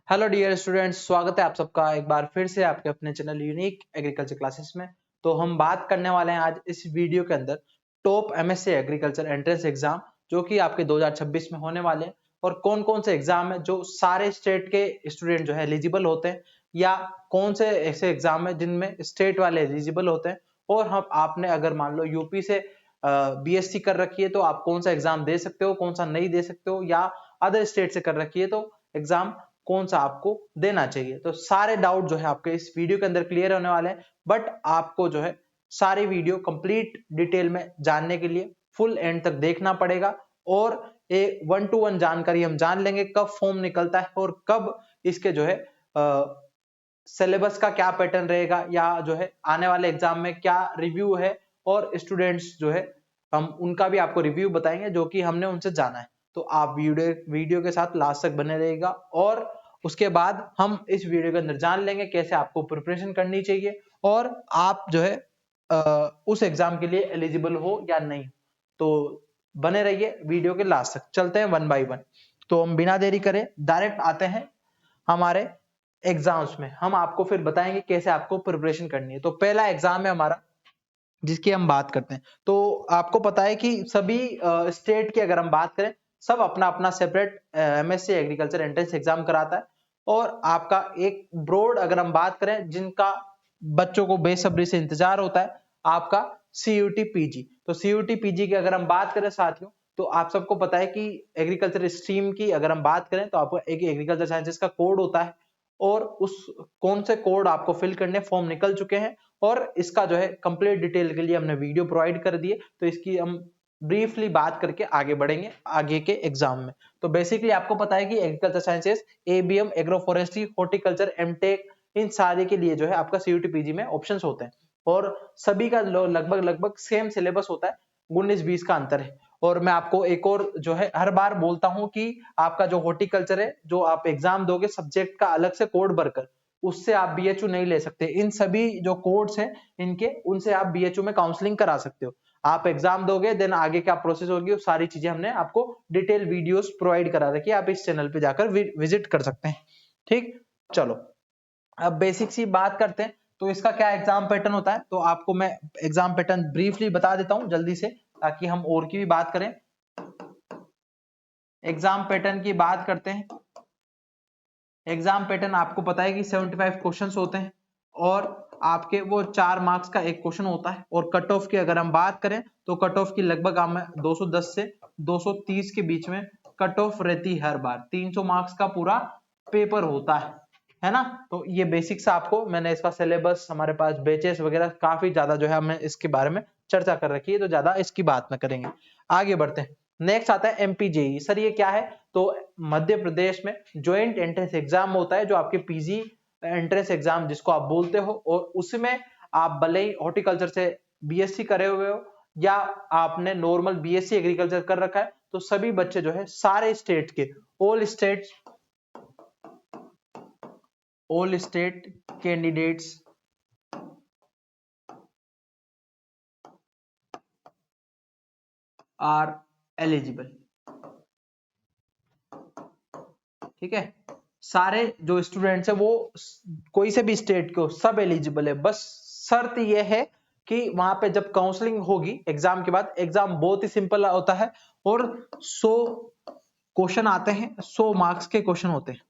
Hello dear students, स्वागत है आप सबका एक बार फिर से आपके अपने चैनल यूनिक एग्रीकल्चर क्लासेस में। तो हम बात करने वाले हैं आज इस वीडियो के अंदर top MSc agriculture entrance exam जो कि आपके 2026 में होने वाले हैं और कौन कौन से एग्जाम है जो सारे स्टेट के स्टूडेंट जो है एलिजिबल होते हैं या कौन से ऐसे एग्जाम है जिनमें स्टेट वाले एलिजिबल होते हैं। और हम आपने अगर मान लो यूपी से बीएससी कर रखी है तो आप कौन सा एग्जाम दे सकते हो, कौन सा नहीं दे सकते हो, या अदर स्टेट से कर रखी है तो एग्जाम कौन सा आपको देना चाहिए। तो सारे डाउट जो है आपके इस वीडियो के अंदर क्लियर होने वाले हैं, बट आपको जो है सारी वीडियो कंप्लीट डिटेल में जानने के लिए फुल एंड तक देखना पड़ेगा और एक 1-to-1 जानकारी हम जान लेंगे कब फॉर्म निकलता है और कब इसके जो है सिलेबस का क्या पैटर्न रहेगा या जो है आने वाले एग्जाम में क्या रिव्यू है और स्टूडेंट्स जो है हम उनका भी आपको रिव्यू बताएंगे जो कि हमने उनसे जाना है। तो आप वीडियो के साथ लास्ट तक बने रहेगा और उसके बाद हम इस वीडियो के अंदर जान लेंगे कैसे आपको प्रिपरेशन करनी चाहिए और आप जो है उस एग्जाम के लिए एलिजिबल हो या नहीं। तो बने रहिए वीडियो के लास्ट तक। चलते हैं 1 बाय 1। तो हम बिना देरी करे डायरेक्ट आते हैं हमारे एग्जाम्स में। हम आपको फिर बताएंगे कैसे आपको प्रिपरेशन करनी है। तो पहला एग्जाम है हमारा जिसकी हम बात करते हैं। तो आपको पता है कि सभी स्टेट की अगर हम बात करें सब अपना अपना separate MSc agriculture entrance exam कराता है और आपका एक ब्रॉड अगर हम बात करें जिनका बच्चों को बेसब्री से इंतजार होता है आपका सीयूटी पीजी। तो सीयूटी पीजी की अगर हम बात करें साथियों तो आप सबको पता है कि एग्रीकल्चर स्ट्रीम की अगर हम बात करें तो आपको एक एग्रीकल्चर साइंसेस का कोड होता है और उस कौन से कोड आपको फिल करने फॉर्म निकल चुके हैं और इसका जो है कंप्लीट डिटेल के लिए हमने वीडियो प्रोवाइड कर दिए। तो इसकी हम ब्रीफली बात करके आगे बढ़ेंगे आगे के एग्जाम में। तो बेसिकली आपको पता है कि agriculture sciences, ABM, agro forestry, horticulture, MTech, इन सारे के लिए जो है आपका सीयूटी पीजी में ऑप्शंस होते हैं और सभी का लगभग लगभग सेम सिलेबस होता है, 19-20 का अंतर है। और मैं आपको एक और जो है हर बार बोलता हूं कि आपका जो हॉर्टिकल्चर है जो आप एग्जाम दोगे सब्जेक्ट का अलग से कोड भरकर उससे आप बीएचयू नहीं ले सकते। इन सभी जो कोड्स हैं इनके उनसे आप बीएचयू में काउंसलिंग करा सकते हो। आप एग्जाम दोगे देन आगे क्या प्रोसेस होगी वो सारी चीजें हमने आपको डिटेल वीडियोस प्रोवाइड करा रखी है, आप इस चैनल पे जाकर विजिट कर सकते हैं। ठीक, चलो अब बेसिक सी बात करते हैं। तो इसका क्या एग्जाम पैटर्न होता है तो आपको मैं एग्जाम पैटर्न ब्रीफली बता देता हूं जल्दी से ताकि हम और की भी बात करें। एग्जाम पैटर्न की बात करते हैं। एग्जाम पैटर्न आपको पता है कि 75 क्वेश्चंस होते हैं और आपके वो 4 मार्क्स का एक क्वेश्चन होता है और कट ऑफ की अगर हम बात करें तो कट ऑफ की लगभग हमें 210 से 230 के बीच में कट ऑफ रहती है हर बार। 300 मार्क्स का पूरा पेपर होता है ना। तो ये बेसिक से आपको मैंने इसका सिलेबस, हमारे पास बैचेस वगैरह काफी ज्यादा जो है हमने इसके बारे में चर्चा कर रखी है तो ज्यादा इसकी बात ना करेंगे। आगे बढ़ते हैं। नेक्स्ट आता है एमपीजेई। सर ये क्या है? तो मध्य प्रदेश में ज्वाइंट एंट्रेंस एग्जाम होता है जो आपके पीजी एंट्रेंस एग्जाम जिसको आप बोलते हो और उसमें आप भले ही हॉर्टिकल्चर से बीएससी करे हुए हो या आपने नॉर्मल बीएससी एग्रीकल्चर कर रखा है तो सभी बच्चे जो है सारे स्टेट के all state candidates are eligible. ठीक है, सारे जो स्टूडेंट्स है वो कोई से भी स्टेट के हो सब एलिजिबल है। बस शर्त ये है कि वहां पे जब काउंसलिंग होगी एग्जाम के बाद, एग्जाम बहुत ही सिंपल होता है और 100 क्वेश्चन आते हैं, 100 मार्क्स के क्वेश्चन होते हैं।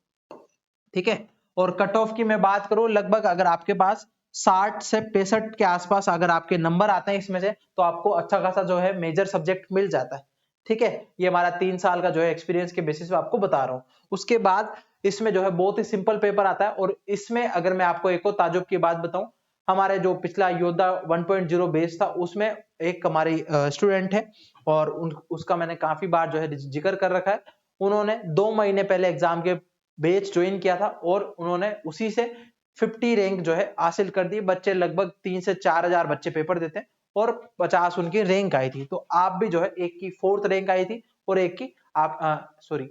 ठीक है, और कट ऑफ की मैं बात करूं लगभग अगर आपके पास 60 से 65 के आसपास अगर आपके नंबर आते हैं इसमें से तो आपको अच्छा खासा जो है मेजर सब्जेक्ट मिल जाता है। ठीक है, ये हमारा 3 साल का जो है एक्सपीरियंस के बेसिस पे आपको बता रहा हूं। उसके बाद इसमें जो है बहुत ही सिंपल पेपर आता है और इसमें अगर मैं आपको एक और ताजुब की बात बताऊं, हमारे जो पिछला योद्धा 1.0 बेस था उसमें एक हमारी स्टूडेंट है और उसका मैंने काफी बार जो है जिक्र कर रखा है। उन्होंने 2 महीने पहले एग्जाम के बैच ज्वाइन किया था और उन्होंने उसी से 50 रैंक जो है हासिल कर दी। बच्चे लगभग 3 से 4 हजार बच्चे पेपर देते हैं और 50 उनकी रैंक आई थी। तो आप भी जो है एक की 4th रैंक आई थी और एक की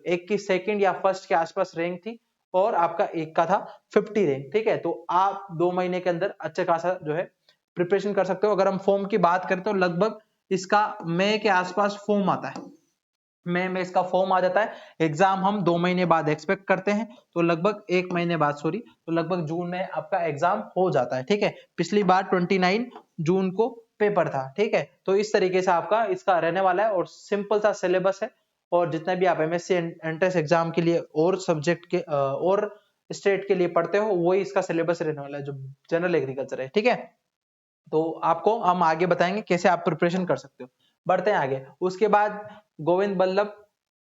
एक की 2nd या 1st के आसपास रैंक थी और आपका एक का था 50 रैंक। ठीक है, तो आप 2 महीने के अंदर अच्छे खासा जो है प्रिपरेशन कर सकते हो। अगर हम फॉर्म की बात करें तो लगभग इसका मई के आसपास फॉर्म आता है। मई में इसका फॉर्म आ जाता है। एग्जाम हम 2 महीने बाद एक्सपेक्ट करते हैं, तो लगभग 1 महीने बाद सॉरी, तो लगभग जून में आपका एग्जाम हो जाता है। ठीक है, पिछली बार 29 जून को पेपर था। ठीक है, तो इस तरीके से आपका इसका रहने वाला है और सिंपल सा सिलेबस है। और जितने भी आप एमएससी एंट्रेंस एग्जाम के लिए और सब्जेक्ट के और स्टेट के लिए पढ़ते हो, वही इसका सिलेबस रहने वाला है जो जनरल एग्रीकल्चर है। ठीक है, तो आपको हम आगे बताएंगे कैसे आप प्रिपरेशन कर सकते हो। बढ़ते हैं आगे। उसके बाद Govind Ballabh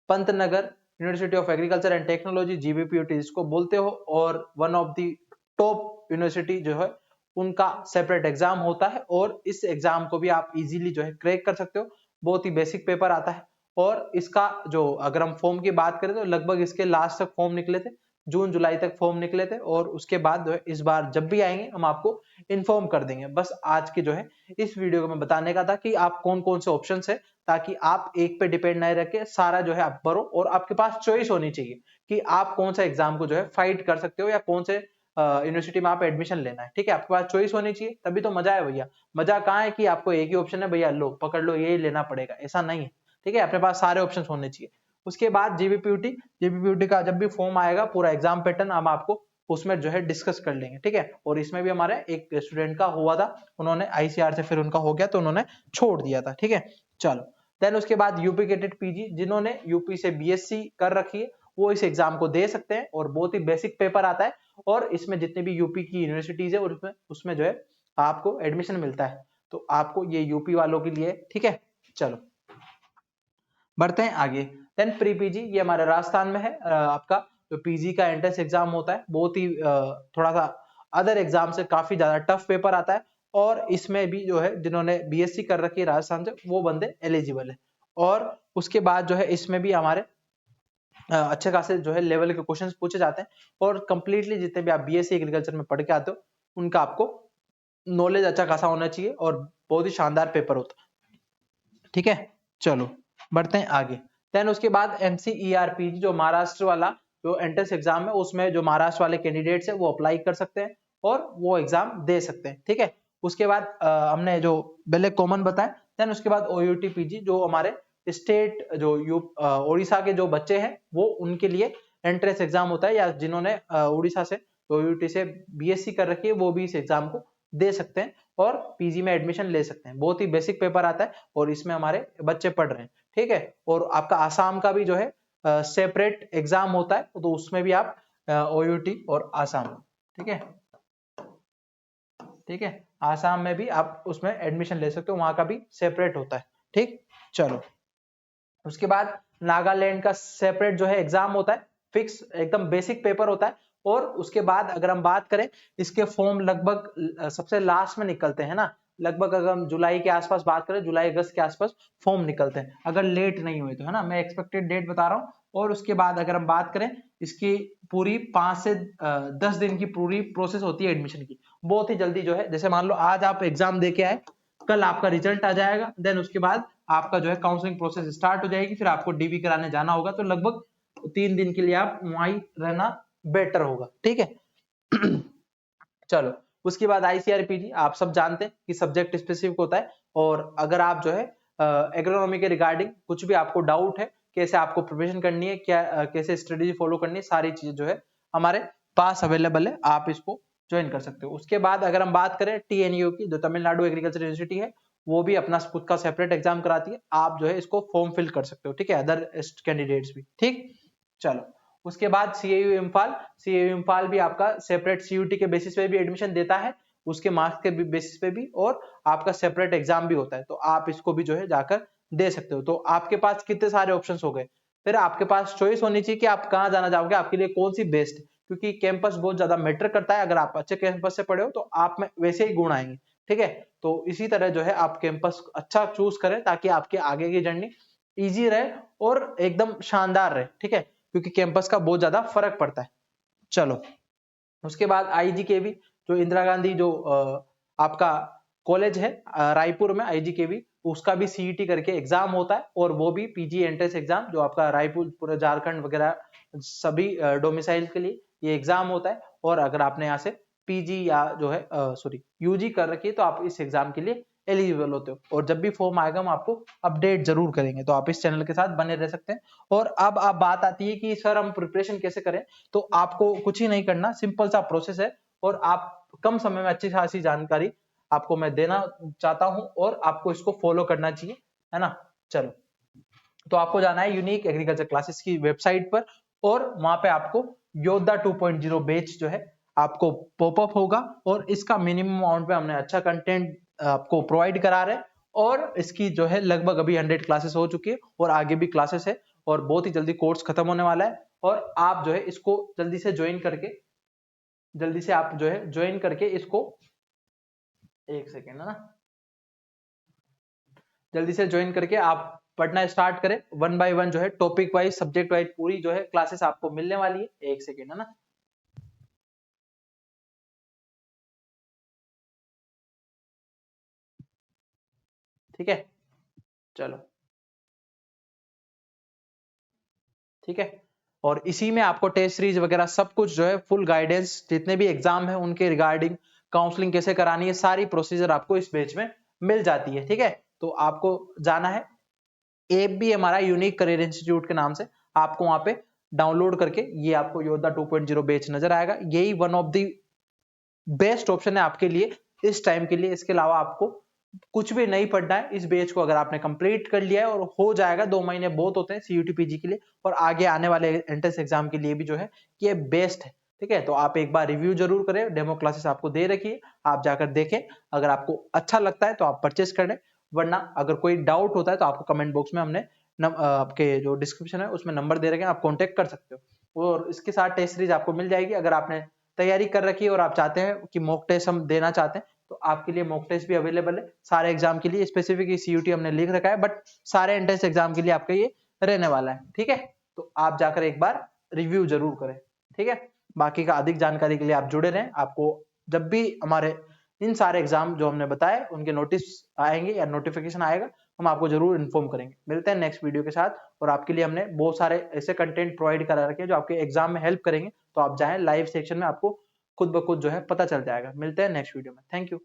Pant Nagar university of agriculture and technology, GBPUT जिसको बोलते हो, और one of the top university जो है, उनका सेपरेट एग्जाम होता है और इस एग्जाम को भी आप इजीली जो है क्रैक कर सकते हो। बहुत ही बेसिक पेपर आता है और इसका जो अगर हम फॉर्म की बात करें तो लगभग इसके लास्ट तक फॉर्म निकले थे, जून जुलाई तक फॉर्म निकले थे, और उसके बाद जो है इस बार जब भी आएंगे हम आपको इन्फॉर्म कर देंगे। बस आज की जो है इस वीडियो को मैं बताने का था कि आप कौन कौन से ऑप्शन है, ताकि आप एक पे डिपेंड नहीं रखे, सारा जो है आप भरो और आपके पास चॉइस होनी चाहिए कि आप कौन सा एग्जाम को जो है फाइट कर सकते हो या कौन से यूनिवर्सिटी में आप एडमिशन लेना है। ठीक है, आपके पास चॉइस होनी चाहिए, तभी तो मजा है भैया। मजा कहाँ है कि आपको एक ही ऑप्शन है भैया, लो पकड़ लो यही लेना पड़ेगा, ऐसा नहीं है। ठीक है, अपने पास सारे ऑप्शन होने चाहिए। उसके बाद जीबीपीयूटी का जब भी फॉर्म आएगा, पूरा एग्जाम पैटर्न हम आपको उसमें जो है डिस्कस कर लेंगे। ठीक है, और इसमें भी हमारे एक स्टूडेंट का हुआ था, उन्होंने आईसीआर से फिर उनका हो गया तो उन्होंने छोड़ दिया था। ठीक है, चलो देन उसके बाद यूपी गेटेड पीजी, जिन्होंने यूपी से बीएससी कर रखी है वो इस एग्जाम को दे सकते हैं, और बहुत ही बेसिक पेपर आता है और इसमें जितने भी यूपी की यूनिवर्सिटीज है उसमें उसमें जो है आपको एडमिशन मिलता है, तो आपको ये यूपी वालों के लिए। ठीक है, चलो बढ़ते हैं आगे। देन प्री पीजी, ये हमारे राजस्थान में है। आपका जो पीजी का एंट्रेंस एग्जाम होता है, बहुत ही थोड़ा सा अदर एग्जाम से काफी ज्यादा टफ पेपर आता है, और इसमें भी जो है जिन्होंने बीएससी कर रखी है राजस्थान से वो बंदे एलिजिबल है। और उसके बाद जो है इसमें भी हमारे अच्छे खासे जो है लेवल के क्वेश्चंस पूछे जाते हैं, और कंप्लीटली जितने भी आप बीएससी एग्रीकल्चर में पढ़ के आते हो उनका आपको नॉलेज अच्छा खासा होना चाहिए, और बहुत ही शानदार पेपर होता है। ठीक है, चलो बढ़ते हैं आगे। देन उसके बाद एमसीईआरपी, जो महाराष्ट्र वाला जो एंट्रेंस एग्जाम है, उसमें जो महाराष्ट्र वाले कैंडिडेट्स है वो अप्लाई कर सकते हैं और वो एग्जाम दे सकते हैं। ठीक है, उसके बाद हमने जो पहले कॉमन बताया, देन उसके बाद ओयूटी पीजी, जो हमारे स्टेट जो उड़ीसा के जो बच्चे हैं वो उनके लिए एंट्रेंस एग्जाम होता है, या जिन्होंने उड़ीसा से ओयूटी से बीएससी कर रखी है वो भी इस एग्जाम को दे सकते हैं और पीजी में एडमिशन ले सकते हैं। बहुत ही बेसिक पेपर आता है और इसमें हमारे बच्चे पढ़ रहे हैं। ठीक है, और आपका आसाम का भी जो है सेपरेट एग्जाम होता है, तो उसमें भी आप ओयूटी और आसाम, ठीक है, ठीक है, आसाम में भी आप उसमें एडमिशन ले सकते हो, वहां का भी सेपरेट होता है। ठीक, चलो उसके बाद नागालैंड का सेपरेट जो है एग्जाम होता है, फिक्स एकदम बेसिक पेपर होता है। और उसके बाद अगर हम बात करें, इसके फॉर्म लगभग सबसे लास्ट में निकलते हैं ना, लगभग अगर हम जुलाई के आसपास बात करें, जुलाई अगस्त के आसपास फॉर्म निकलते हैं, अगर लेट नहीं हुए तो, है ना, मैं एक्सपेक्टेड डेट बता रहा हूँ। और उसके बाद अगर हम बात करें, इसकी पूरी 5 से 10 दिन की पूरी प्रोसेस होती है एडमिशन की, बहुत ही जल्दी जो है, जैसे मान लो आज आप एग्जाम दे के आए, कल आपका रिजल्ट आ जाएगा, देन उसके बाद आपका जो है काउंसलिंग प्रोसेस स्टार्ट हो जाएगी, फिर आपको डीबी कराने जाना होगा, तो लगभग 3 दिन के लिए आप वहीं रहना बेटर होगा। ठीक है चलो उसके बाद आईसीआरपीजी, आप सब जानते हैं कि सब्जेक्ट स्पेसिफिक होता है, और अगर आप जो है एग्रोनॉमी के रिगार्डिंग कुछ भी आपको डाउट है, कैसे आपको प्रिपरेशन करनी है, क्या कैसे स्ट्रेटेजी फॉलो करनी है, सारी चीजें जो है हमारे पास अवेलेबल है, आप इसको ज्वाइन कर सकते हो। उसके बाद अगर हम बात करें टीएनयू की, जो तमिलनाडु एग्रीकल्चर यूनिवर्सिटी है, वो भी अपना खुद का सेपरेट एग्जाम कराती है, आप जो है इसको फॉर्म फिल कर सकते हो। ठीक है, अदर कैंडिडेट्स भी। ठीक, चलो उसके बाद सीएयू इम्फाल भी आपका सेपरेट सीयूटी के बेसिस पे भी एडमिशन देता है, उसके मार्क्स के बेसिस पे भी, और आपका सेपरेट एग्जाम भी होता है, तो आप इसको भी जो है जाकर दे सकते हो। तो आपके पास कितने सारे ऑप्शंस हो गए, फिर आपके पास चॉइस होनी चाहिए कि आप कहाँ जाना चाहोगे, आपके लिए कौन सी बेस्ट, क्योंकि कैंपस बहुत ज्यादा मैटर करता है। अगर आप अच्छे कैंपस से पढ़े हो तो आप में वैसे ही गुण आएंगे। ठीक है, तो इसी तरह जो है आप कैंपस अच्छा चूज करें, ताकि आपके आगे की जर्नी इजी रहे और एकदम शानदार रहे। ठीक है, क्योंकि कैंपस का बहुत ज्यादा फर्क पड़ता है। चलो उसके बाद आईजीकेवी, जो इंदिरा गांधी जो आपका कॉलेज है रायपुर में, आईजीकेवी, उसका भी सीईटी करके एग्जाम होता है, और वो भी पीजी एंट्रेंस एग्जाम, जो आपका रायपुर पूरे झारखंड वगैरह सभी डोमिसाइल के लिए ये एग्जाम होता है। और अगर आपने यहाँ से पीजी या जो है सॉरी यूजी कर रखी है, तो आप इस एग्जाम के लिए एलिजिबल होते हो। और जब भी फॉर्म आएगा हम आपको अपडेट जरूर करेंगे, तो आप इस चैनल के साथ बने रह सकते हैं। और अब बात आती है कि सर हम प्रिपरेशन कैसे करें, तो आपको कुछ ही नहीं करना, सिंपल सा प्रोसेस है और आप कम समय में अच्छी खासी जानकारी आपको मैं देना चाहता हूं और आपको इसको फॉलो करना चाहिए, है ना। चलो, तो आपको जाना है यूनिक एग्रीकल्चर क्लासेस की वेबसाइट पर और वहां पे आपको योद्धा 2.0 बैच जो है आपको पॉपअप होगा और इसका मिनिमम अमाउंट पे हमने अच्छा कंटेंट आपको प्रोवाइड करा रहे हैं और इसकी जो है लगभग अभी 100 क्लासेस हो चुकी है और आगे भी क्लासेस है और बहुत ही जल्दी कोर्स खत्म होने वाला है। और आप जो है इसको जल्दी से ज्वाइन करके, जल्दी से आप जो है ज्वाइन करके इसको, एक सेकेंड है ना, जल्दी से ज्वाइन करके आप पढ़ना स्टार्ट करें। 1 बाय 1 जो है टॉपिक वाइज सब्जेक्ट वाइज पूरी जो है क्लासेस आपको मिलने वाली है। एक सेकेंड है ना, ठीक है, चलो ठीक है। और इसी में आपको टेस्ट सीरीज वगैरह सब कुछ जो है फुल गाइडेंस, जितने भी एग्जाम है उनके रिगार्डिंग काउंसलिंग कैसे करानी है, सारी प्रोसीजर आपको इस बैच में मिल जाती है, ठीक है। तो आपको जाना है ऐप भी हमारा यूनिक करियर इंस्टीट्यूट के नाम से, आपको वहां पे डाउनलोड करके ये आपको योद्धा 2.0 बैच नजर आएगा। यही one of the best option है आपके लिए इस टाइम के लिए। इसके अलावा आपको कुछ भी नहीं पढ़ना है। इस बैच को अगर आपने कंप्लीट कर लिया है और हो जाएगा, 2 महीने बहुत होते हैं सीयूटी पीजी के लिए और आगे आने वाले एंट्रेंस एग्जाम के लिए भी जो है ये बेस्ट है, ठीक है। तो आप एक बार रिव्यू जरूर करें, डेमो क्लासेस आपको दे रखी है, आप जाकर देखें। अगर आपको अच्छा लगता है तो आप परचेस कर लें, वरना अगर कोई डाउट होता है तो आपको कमेंट बॉक्स में हमने आपके जो डिस्क्रिप्शन है उसमें नंबर दे रखे हैं, आप कॉन्टेक्ट कर सकते हो। और इसके साथ टेस्ट सीरीज आपको मिल जाएगी। अगर आपने तैयारी कर रखी है और आप चाहते हैं कि मॉक टेस्ट हम देना चाहते हैं तो आपके लिए मॉक टेस्ट भी अवेलेबल है सारे एग्जाम के लिए। स्पेसिफिक सीयूटी हमने लिख रखा है, बट सारे एंट्रेंस एग्जाम के लिए आपका ये रहने वाला है, ठीक है। तो आप जाकर एक बार रिव्यू जरूर करें, ठीक है। बाकी का अधिक जानकारी के लिए आप जुड़े रहें। आपको जब भी हमारे इन सारे एग्जाम जो हमने बताए उनके नोटिस आएंगे या नोटिफिकेशन आएगा, हम आपको जरूर इन्फॉर्म करेंगे। मिलते हैं नेक्स्ट वीडियो के साथ। और आपके लिए हमने बहुत सारे ऐसे कंटेंट प्रोवाइड करा रखे हैं जो आपके एग्जाम में हेल्प करेंगे, तो आप जाएं लाइव सेक्शन में, आपको खुद ब खुद जो है पता चल जाएगा। मिलते हैं नेक्स्ट वीडियो में, थैंक यू।